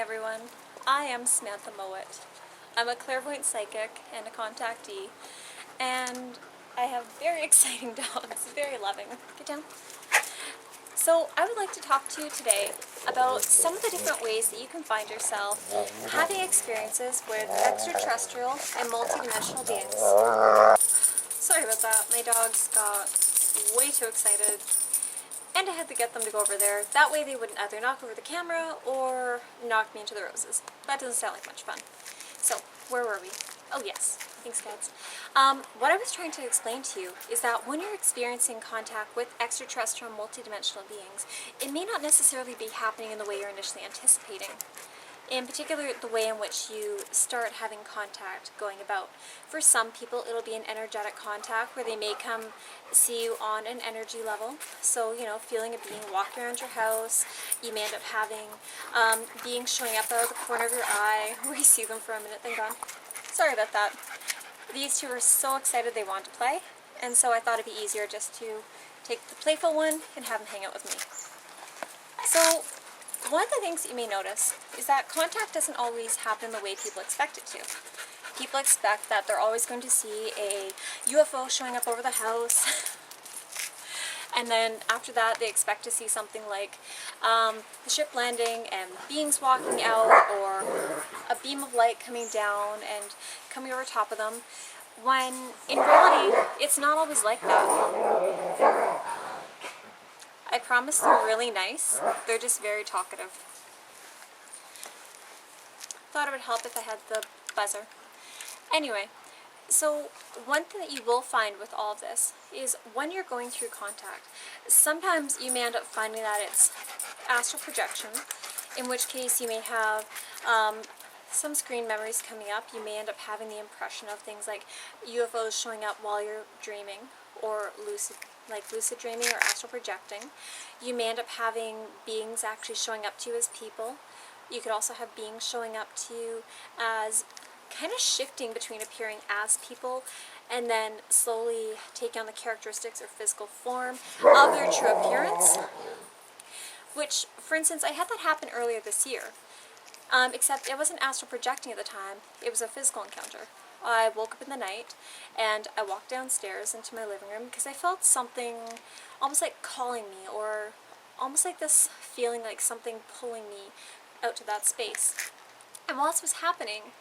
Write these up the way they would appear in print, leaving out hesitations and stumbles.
everyone. I am Samantha Mowat. I'm a clairvoyant psychic and a contactee, and I have very exciting dogs, very loving. Get down. So I would like to talk to you today about some of the different ways that you can find yourself having experiences with extraterrestrial and multidimensional beings. Sorry about that, my dogs got way too excited and I had to get them to go over there. That way they wouldn't either knock over the camera or knock me into the roses. That doesn't sound like much fun. So, where were we? Oh yes, thanks guys. What I was trying to explain to you is that when you're experiencing contact with extraterrestrial multidimensional beings, it may not necessarily be happening in the way you're initially anticipating. In particular, the way in which you start having contact going about. For some people, it'll be an energetic contact where they may come see you on an energy level. So, you know, feeling a being walking around your house. You may end up having beings showing up out of the corner of your eye where you see them for a minute, then gone. Sorry about that. These two were so excited they wanted to play, and so I thought it'd be easier just to take the playful one and have them hang out with me. So, one of the things that you may notice is that contact doesn't always happen the way people expect it to. People expect that they're always going to see a UFO showing up over the house, and then after that they expect to see something like the ship landing and beings walking out, or a beam of light coming down and coming over top of them, when in reality it's not always like that. I promise they're really nice, they're just very talkative. Thought it would help if I had the buzzer. Anyway, so one thing that you will find with all of this is when you're going through contact, sometimes you may end up finding that it's astral projection, in which case you may have some screen memories coming up. You may end up having the impression of things like UFOs showing up while you're dreaming, or lucid dreaming or astral projecting. You may end up having beings actually showing up to you as people. You could also have beings showing up to you as kind of shifting between appearing as people and then slowly taking on the characteristics or physical form of their true appearance. Which, for instance, I had that happen earlier this year. Except it wasn't astral projecting at the time, it was a physical encounter. I woke up in the night and I walked downstairs into my living room because I felt something almost like calling me, or almost like this feeling like something pulling me out to that space. And while this was happening,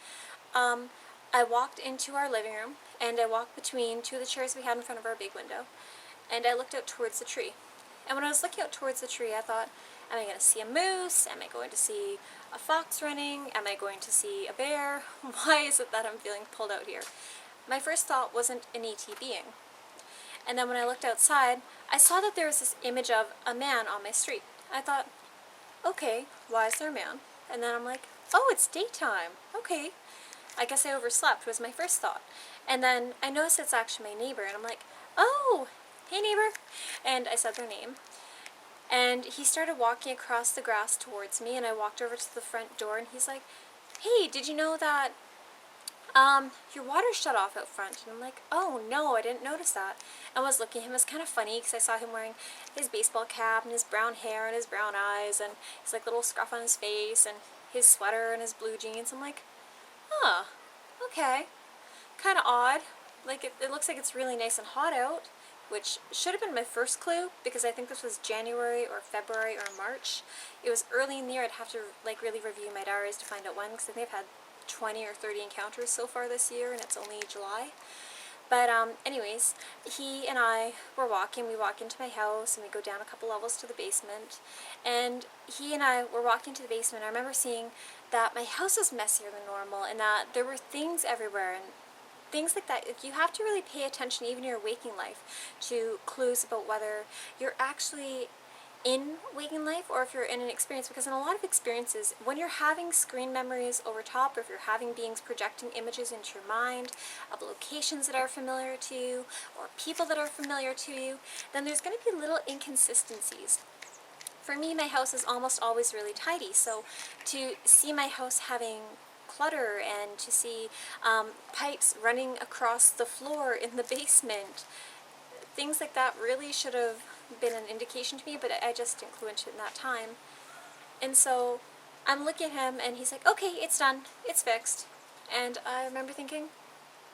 I walked into our living room and I walked between two of the chairs we had in front of our big window, and I looked out towards the tree. And when I was looking out towards the tree, I thought, am I going to see a moose? Am I going to see a fox running? Am I going to see a bear? Why is it that I'm feeling pulled out here? My first thought wasn't an ET being. And then when I looked outside, I saw that there was this image of a man on my street. I thought, okay, why is there a man? And then I'm like, oh, it's daytime. Okay. I guess I overslept was my first thought. And then I noticed it's actually my neighbor, and I'm like, oh, hey neighbor. And I said their name. And he started walking across the grass towards me, and I walked over to the front door, and he's like, hey, did you know that your water shut off out front? And I'm like, oh no, I didn't notice that. I was looking at him. It was kind of funny because I saw him wearing his baseball cap and his brown hair and his brown eyes and his like little scruff on his face and his sweater and his blue jeans. I'm like, huh, okay, kind of odd. Like it looks like it's really nice and hot out, which should have been my first clue because I think this was January or February or March. It was early in the year. I'd have to like really review my diaries to find out when, because I think I've had 20 or 30 encounters so far this year and it's only July. But anyways, he and I were walking. We walk into my house and we go down a couple levels to the basement, and he and I were walking to the basement. I remember seeing that my house was messier than normal and that there were things everywhere and things like that. You have to really pay attention even in your waking life to clues about whether you're actually in waking life or if you're in an experience, because in a lot of experiences, when you're having screen memories over top, or if you're having beings projecting images into your mind of locations that are familiar to you or people that are familiar to you, then there's going to be little inconsistencies. For me, my house is almost always really tidy, so to see my house having clutter and to see pipes running across the floor in the basement, things like that really should have been an indication to me, but I just didn't clue into it in that time. And so I'm looking at him and he's like, okay, it's done, it's fixed. And I remember thinking,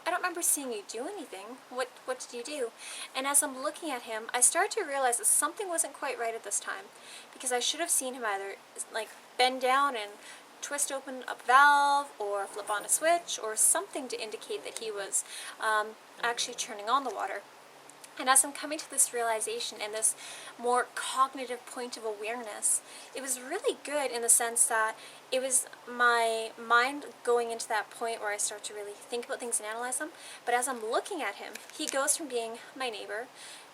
I don't remember seeing you do anything. What did you do? And as I'm looking at him, I started to realize that something wasn't quite right at this time, because I should have seen him either like bend down and twist open a valve or flip on a switch or something to indicate that he was actually turning on the water. And as I'm coming to this realization and this more cognitive point of awareness, it was really good in the sense that it was my mind going into that point where I start to really think about things and analyze them. But as I'm looking at him, he goes from being my neighbor,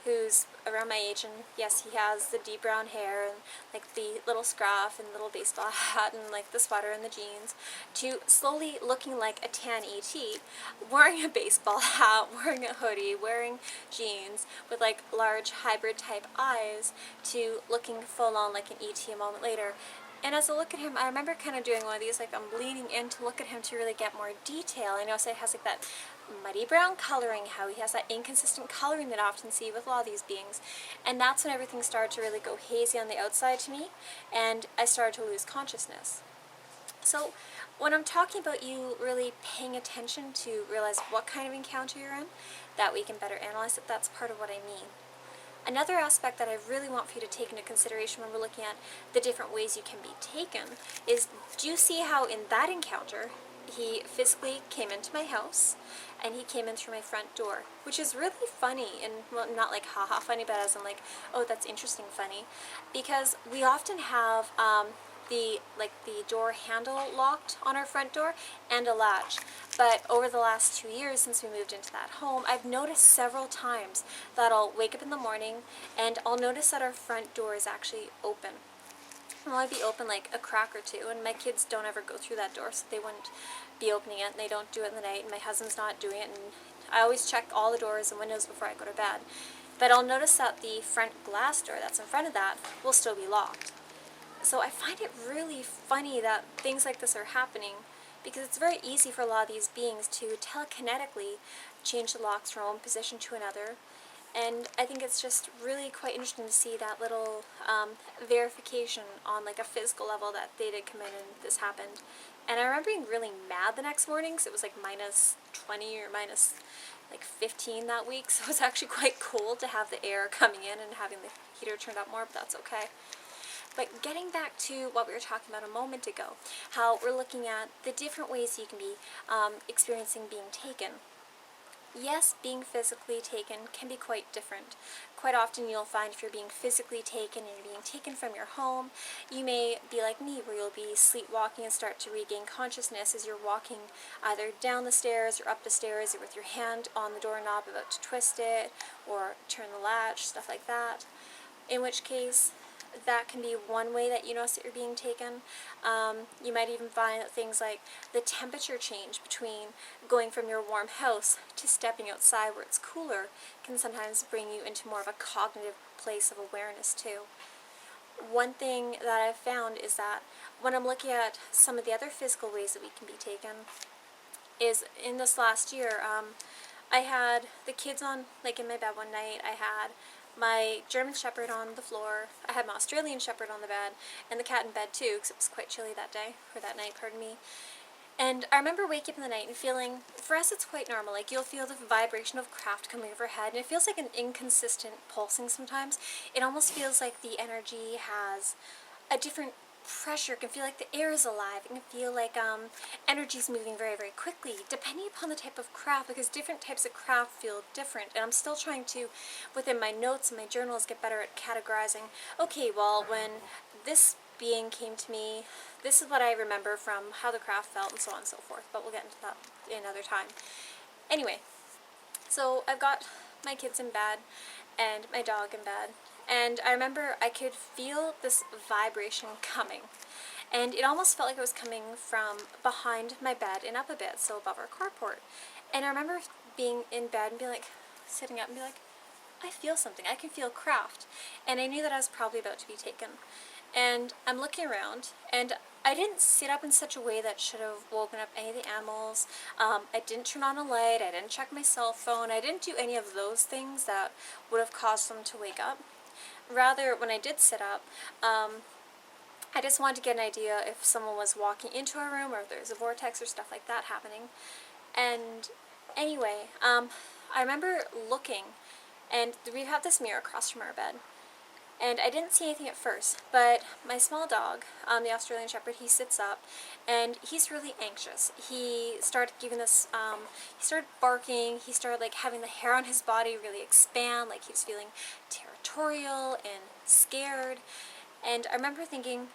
who's around my age, and yes, he has the deep brown hair and like the little scarf and little baseball hat and like the sweater and the jeans, to slowly looking like a tan ET, wearing a baseball hat, wearing a hoodie, wearing jeans with like large hybrid type eyes, to looking full on like an ET a moment later. And as I look at him, I remember kind of doing one of these, like I'm leaning in to look at him to really get more detail. I know so it has like that muddy brown coloring, how he has that inconsistent coloring that I often see with a lot of these beings. And that's when everything started to really go hazy on the outside to me, and I started to lose consciousness. So when I'm talking about you really paying attention to realize what kind of encounter you're in, that we can better analyze it, that's part of what I mean. Another aspect that I really want for you to take into consideration when we're looking at the different ways you can be taken is, do you see how in that encounter he physically came into my house and he came in through my front door, which is really funny, and well, not like haha funny, but as in like, oh, that's interesting funny, because we often have the door handle locked on our front door and a latch. But over the last 2 years since we moved into that home, I've noticed several times that I'll wake up in the morning and I'll notice that our front door is actually open. It'll only be open like a crack or two, and my kids don't ever go through that door, so they wouldn't be opening it, and they don't do it in the night, and my husband's not doing it, and I always check all the doors and windows before I go to bed. But I'll notice that the front glass door that's in front of that will still be locked. So I find it really funny that things like this are happening, because it's very easy for a lot of these beings to telekinetically change the locks from one position to another. And I think it's just really quite interesting to see that little verification on like a physical level that they did come in and this happened. And I remember being really mad the next morning, because it was like minus 20 or minus like 15 that week, so it was actually quite cold to have the air coming in and having the heater turned up more, but that's okay. But getting back to what we were talking about a moment ago, how we're looking at the different ways you can be experiencing being taken. Yes, being physically taken can be quite different. Quite often you'll find if you're being physically taken and you're being taken from your home, you may be like me, where you'll be sleepwalking and start to regain consciousness as you're walking either down the stairs or up the stairs, or with your hand on the doorknob about to twist it or turn the latch, stuff like that. In which case, that can be one way that you notice that you're being taken. You might even find that things like the temperature change between going from your warm house to stepping outside where it's cooler can sometimes bring you into more of a cognitive place of awareness too. One thing that I've found is that when I'm looking at some of the other physical ways that we can be taken, is in this last year, I had the kids on, like in my bed one night, I had my German Shepherd on the floor, I had my Australian Shepherd on the bed, and the cat in bed too, because it was quite chilly that day, or that night, pardon me. And I remember waking up in the night and feeling, for us it's quite normal, like you'll feel the vibration of craft coming overhead, and it feels like an inconsistent pulsing sometimes. It almost feels like the energy has a different pressure. It can feel like the air is alive. It can feel like energy's moving very, very quickly, depending upon the type of craft, because different types of craft feel different. And I'm still trying to, within my notes and my journals, get better at categorizing, okay, well, when this being came to me, this is what I remember from how the craft felt, and so on and so forth, but we'll get into that another time. Anyway, so I've got my kids in bed, and my dog in bed, and I remember I could feel this vibration coming, and it almost felt like it was coming from behind my bed and up a bit, so above our carport. And I remember being in bed and be like, sitting up and be like, I feel something, I can feel craft, and I knew that I was probably about to be taken. And I'm looking around, and I didn't sit up in such a way that should have woken up any of the animals. I didn't turn on a light, I didn't check my cell phone, I didn't do any of those things that would have caused them to wake up. Rather, when I did sit up, I just wanted to get an idea if someone was walking into our room or if there's a vortex or stuff like that happening. And anyway, I remember looking, and we have this mirror across from our bed. And I didn't see anything at first, but my small dog, the Australian Shepherd, he sits up, and he's really anxious. He started giving this, he started barking, he started like having the hair on his body really expand, like he was feeling territorial and scared. And I remember thinking,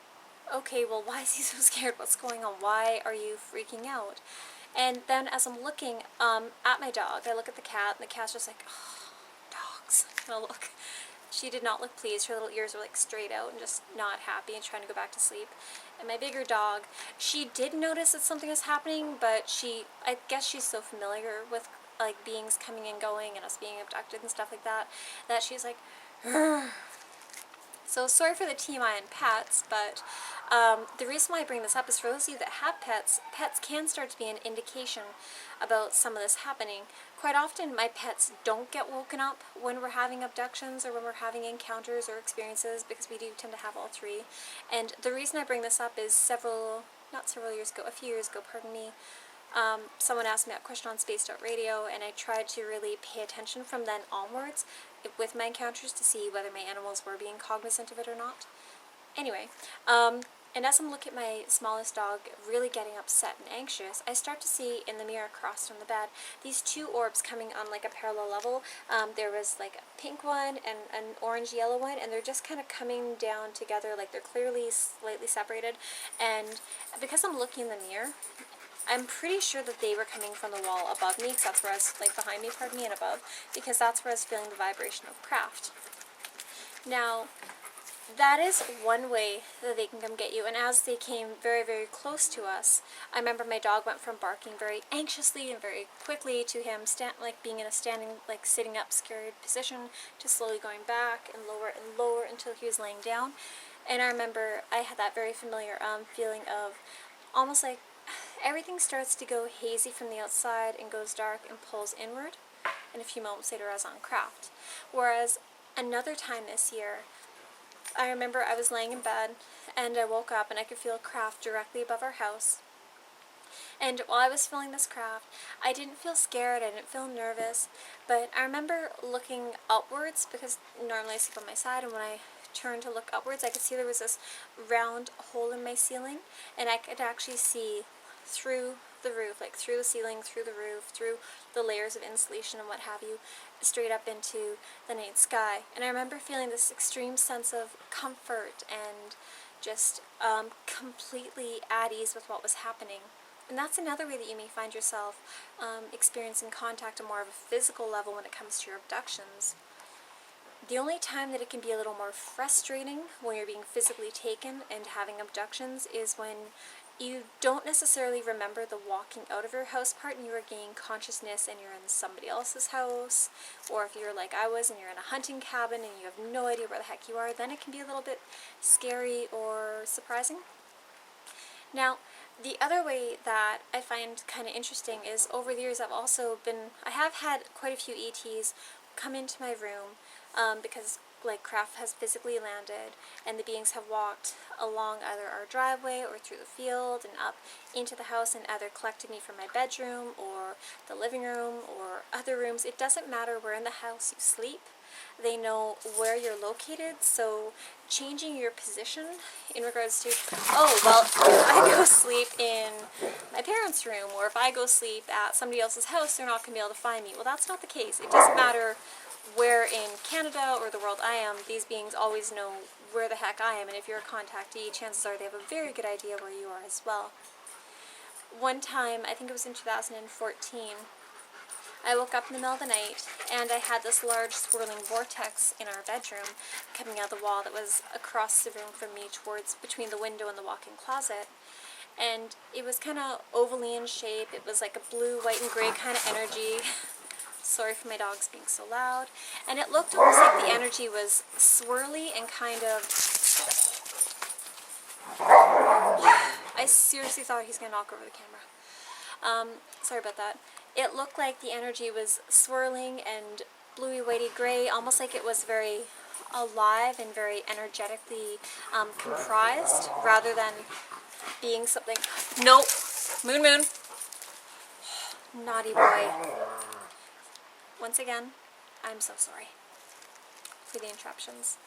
okay, well, why is he so scared? What's going on? Why are you freaking out? And then as I'm looking at my dog, I look at the cat, and the cat's just like, oh, dogs. And I look. She did not look pleased. Her little ears were like straight out and just not happy and trying to go back to sleep. And my bigger dog, she did notice that something was happening, but I guess she's so familiar with like beings coming and going and us being abducted and stuff like that, that she's like, "Rrr." So sorry for the TMI on pets, but the reason why I bring this up is for those of you that have pets, pets can start to be an indication about some of this happening. Quite often my pets don't get woken up when we're having abductions or when we're having encounters or experiences, because we do tend to have all three. And the reason I bring this up is a few years ago, pardon me, someone asked me that question on Space.radio, and I tried to really pay attention from then onwards with my encounters to see whether my animals were being cognizant of it or not. Anyway, and as I'm looking at my smallest dog really getting upset and anxious, I start to see in the mirror across from the bed these two orbs coming on like a parallel level. There was like a pink one and an orange-yellow one, and they're just kind of coming down together, like they're clearly slightly separated. And because I'm looking in the mirror, I'm pretty sure that they were coming from the wall above me, because that's where I was, like behind me, pardon me, and above, because that's where I was feeling the vibration of craft. Now, that is one way that they can come get you, and as they came very, very close to us, I remember my dog went from barking very anxiously and very quickly to him being in a standing, like sitting up, scared position, to slowly going back and lower until he was laying down. And I remember I had that very familiar feeling of almost like everything starts to go hazy from the outside and goes dark and pulls inward, and a few moments later I was on craft. Whereas another time this year, I remember I was laying in bed and I woke up and I could feel a craft directly above our house. And while I was feeling this craft, I didn't feel scared, I didn't feel nervous, but I remember looking upwards, because normally I sleep on my side, and when I turned to look upwards, I could see there was this round hole in my ceiling, and I could actually see through the roof, like through the ceiling, through the roof, through the layers of insulation and what have you, straight up into the night sky. And I remember feeling this extreme sense of comfort and just completely at ease with what was happening. And that's another way that you may find yourself experiencing contact on more of a physical level when it comes to your abductions. The only time that it can be a little more frustrating when you're being physically taken and having abductions is when you don't necessarily remember the walking out of your house part and you regain consciousness and you're in somebody else's house, or if you're like I was and you're in a hunting cabin and you have no idea where the heck you are, then it can be a little bit scary or surprising. Now, the other way that I find kind of interesting is over the years I have had quite a few ETs come into my room because like craft has physically landed and the beings have walked along either our driveway or through the field and up into the house and either collected me from my bedroom or the living room or other rooms. It doesn't matter where in the house you sleep. They know where you're located, so changing your position in regards to, oh, well, if I go sleep in my parents' room or if I go sleep at somebody else's house, they're not going to be able to find me. Well, that's not the case. It doesn't matter where in Canada or the world I am, these beings always know where the heck I am, and if you're a contactee, chances are they have a very good idea where you are as well. One time, I think it was in 2014, I woke up in the middle of the night and I had this large swirling vortex in our bedroom coming out of the wall that was across the room from me between the window and the walk-in closet. And it was kind of ovally in shape. It was like a blue, white, and gray kind of energy. Sorry for my dogs being so loud. And it looked almost like the energy was swirly and kind of... I seriously thought he's going to knock over the camera. Sorry about that. It looked like the energy was swirling and bluey, whitey, gray, almost like it was very alive and very energetically comprised, rather than being something. Nope. Moon moon. Naughty boy. Once again, I'm so sorry for the interruptions.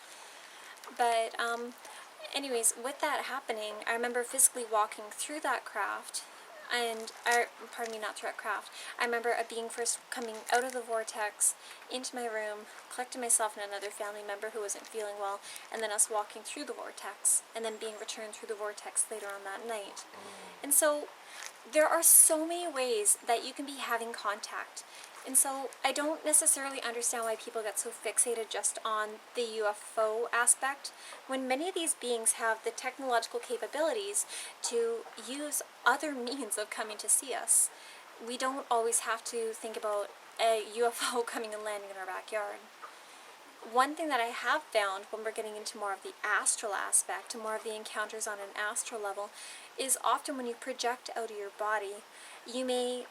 But anyways, with that happening, I remember physically walking through that craft, and pardon me, not through that craft. I remember a being first coming out of the vortex into my room, collecting myself and another family member who wasn't feeling well, and then us walking through the vortex, and then being returned through the vortex later on that night. And so there are so many ways that you can be having contact. And so I don't necessarily understand why people get so fixated just on the UFO aspect, when many of these beings have the technological capabilities to use other means of coming to see us. We don't always have to think about a UFO coming and landing in our backyard. One thing that I have found when we're getting into more of the astral aspect, more of the encounters on an astral level, is often when you project out of your body, you may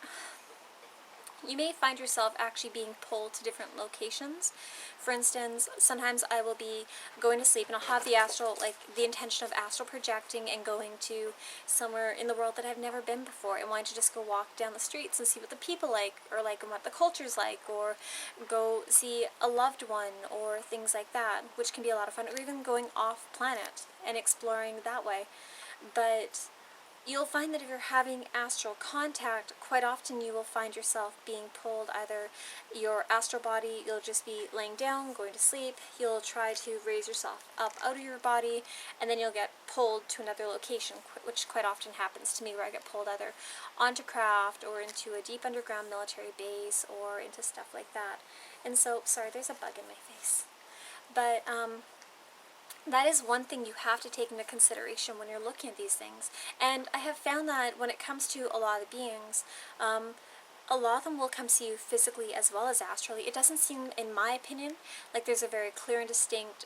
find yourself actually being pulled to different locations. For instance, sometimes I will be going to sleep and I'll have the astral, like the intention of astral projecting and going to somewhere in the world that I've never been before, and wanting to just go walk down the streets and see what the people like, or like, and what the culture's like, or go see a loved one, or things like that, which can be a lot of fun, or even going off planet and exploring that way. But you'll find that if you're having astral contact, quite often you will find yourself being pulled, either your astral body, you'll just be laying down, going to sleep, you'll try to raise yourself up out of your body, and then you'll get pulled to another location, which quite often happens to me, where I get pulled either onto craft, or into a deep underground military base, or into stuff like that. And so, sorry, there's a bug in my face. But, that is one thing you have to take into consideration when you're looking at these things. And I have found that when it comes to a lot of the beings, a lot of them will come see you physically as well as astrally. It doesn't seem, in my opinion, like there's a very clear and distinct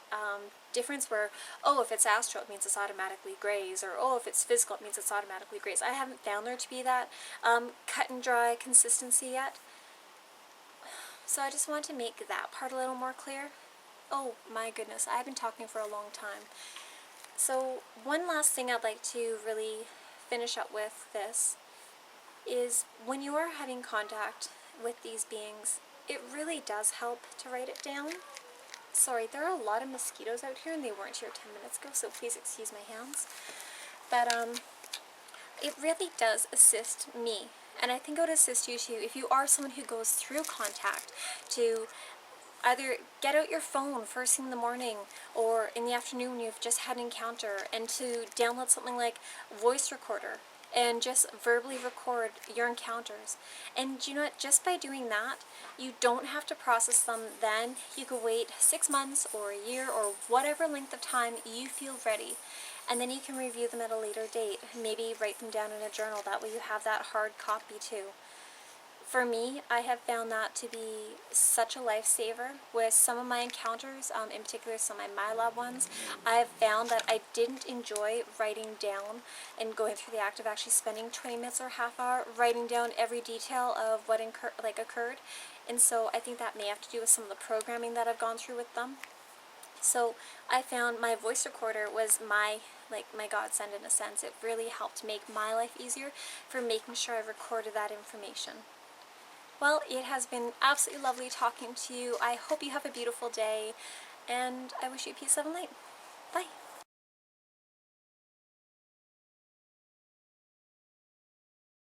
difference where, oh, if it's astral, it means it's automatically grays, or oh, if it's physical, it means it's automatically grays. I haven't found there to be that cut and dry consistency yet. So I just want to make that part a little more clear. Oh my goodness, I've been talking for a long time. So one last thing I'd like to really finish up with this is, when you are having contact with these beings, it really does help to write it down. Sorry, there are a lot of mosquitoes out here and they weren't here 10 minutes ago, so please excuse my hands. But it really does assist me, and I think it would assist you too if you are someone who goes through contact, to either get out your phone first thing in the morning or in the afternoon when you've just had an encounter, and to download something like voice recorder and just verbally record your encounters. And you know what, just by doing that, you don't have to process them then. You could wait 6 months or a year or whatever length of time you feel ready, and then you can review them at a later date. Maybe write them down in a journal, that way you have that hard copy too. For me, I have found that to be such a lifesaver with some of my encounters, in particular some of my loved ones. I have found that I didn't enjoy writing down and going through the act of actually spending 20 minutes or half hour writing down every detail of what occurred. And so I think that may have to do with some of the programming that I've gone through with them. So I found my voice recorder was my godsend in a sense. It really helped make my life easier for making sure I recorded that information. Well, it has been absolutely lovely talking to you. I hope you have a beautiful day, and I wish you peace, love, and light. Bye.